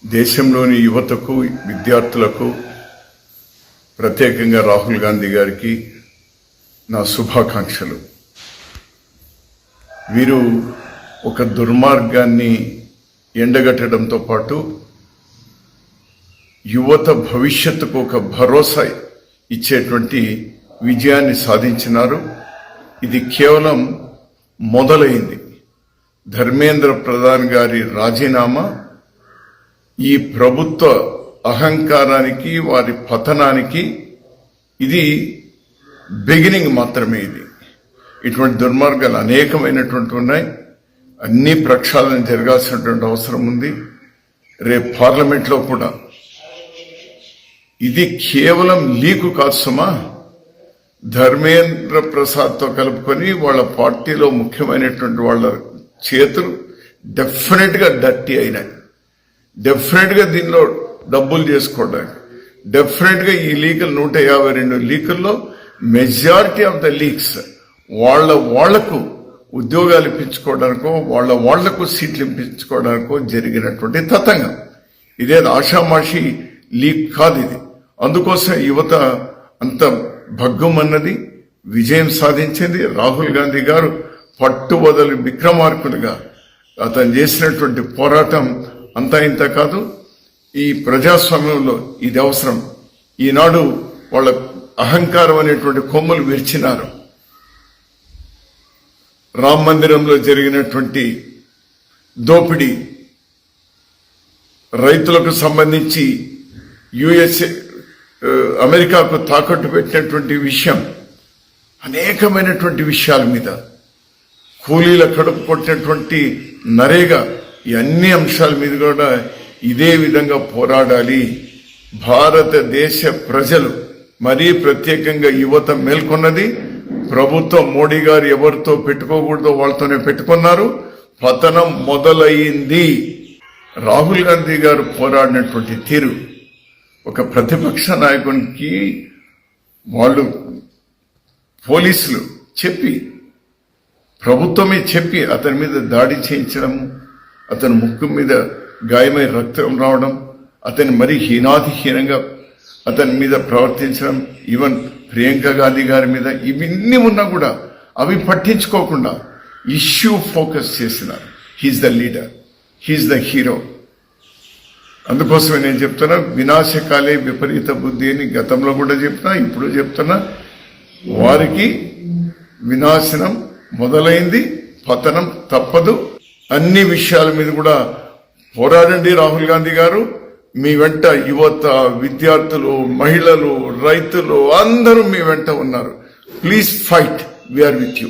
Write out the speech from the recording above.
దేశంలోని యువతకు విద్యార్థులకు ప్రత్యేకంగా రాహుల్ గాంధీ గారికి నా శుభాకాంక్షలు. వీరు ఒక దుర్మార్గాన్ని ఎండగట్టడంతో పాటు యువత భవిష్యత్తుకు ఒక భరోసా ఇచ్చేటువంటి విజయాన్ని సాధించినారు. ఇది కేవలం మొదలైంది. ధర్మేంద్ర ప్రధాన్ గారి రాజీనామా ఈ ప్రభుత్వ అహంకారానికి, వారి పతనానికి ఇది బిగినింగ్ మాత్రమే. ఇటువంటి దుర్మార్గాలు అనేకమైనటువంటి ఉన్నాయి. అన్ని ప్రక్షాళన జరగాల్సినటువంటి అవసరం ఉంది. రేపు పార్లమెంట్లో కూడా ఇది కేవలం లీకు కాదు సుమా. ధర్మేంద్ర ప్రసాద్తో కలుపుకొని వాళ్ళ పార్టీలో ముఖ్యమైనటువంటి వాళ్ళ చేతులు డెఫినెట్ గా డర్టీ అయినాయి. డెఫినెట్ గా దీనిలో డబ్బులు చేసుకోవడానికి డెఫినెట్ గా ఈ లీకులు 152 లీకుల్లో మెజారిటీ ఆఫ్ ద లీక్స్ వాళ్లకు ఉద్యోగాలు ఇప్పించుకోవడానికో వాళ్లకు సీట్లు ఇప్పించుకోవడానికో జరిగినటువంటి తతంగం. ఇదే ఆషామాషి లీక్ కాదు ఇది. అందుకోసం యువత అంత భగ్గమన్నది విజయం సాధించింది. రాహుల్ గాంధీ గారు పట్టువదలి విక్రమార్కులుగా అతను చేసినటువంటి పోరాటం అంతా ఇంత కాదు. ఈ ప్రజాస్వామ్యంలో ఇది అవసరం. ఈనాడు వాళ్ళ అహంకారం అనేటువంటి కొమ్ములు విరిచినారు. రామ మందిరంలో జరిగినటువంటి దోపిడీ, రైతులకు సంబంధించి అమెరికాకు తాకట్టు పెట్టినటువంటి విషయం, అనేకమైనటువంటి విషయాల మీద, కూలీల కడుపు కొట్టినటువంటి నరేగా, ఈ అన్ని అంశాల మీద కూడా ఇదే విధంగా పోరాడాలి. భారతదేశ ప్రజలు, మరీ ప్రత్యేకంగా యువత మేల్కొన్నది. ప్రభుత్వం మోడీ గారు ఎవరితో పెట్టుకోకూడదో వాళ్ళతోనే పెట్టుకున్నారు. పతనం మొదలయ్యింది. రాహుల్ గాంధీ గారు పోరాడినటువంటి తీరు ఒక ప్రతిపక్ష నాయకునికి వాళ్ళు పోలీసులు చెప్పి, ప్రభుత్వమే చెప్పి అతని మీద దాడి చేయించడం, అతని ముక్కు మీద గాయమై రక్తం రావడం, అతని మరీ హీనాతిహీనంగా అతని మీద ప్రవర్తించడం, ఈవెన్ ప్రియాంక గాంధీ గారి మీద, ఇవన్నీ ఉన్నా కూడా అవి పట్టించుకోకుండా ఇష్యూ ఫోకస్ చేసినారు. He is the leader, he is the hero. అందుకోసమే నేను చెప్తున్నా, వినాశకాలే విపరీత బుద్ధి అని గతంలో కూడా చెప్తున్నా, ఇప్పుడు చెప్తున్నా. వారికి వినాశనం మొదలైంది, పతనం తప్పదు. అన్ని విషయాల మీద కూడా పోరాడండి రాహుల్ గాంధీ గారు. మీ వెంట యువత, విద్యార్థులు, మహిళలు, రైతులు అందరూ మీ వెంట ఉన్నారు. Please fight, we are with you.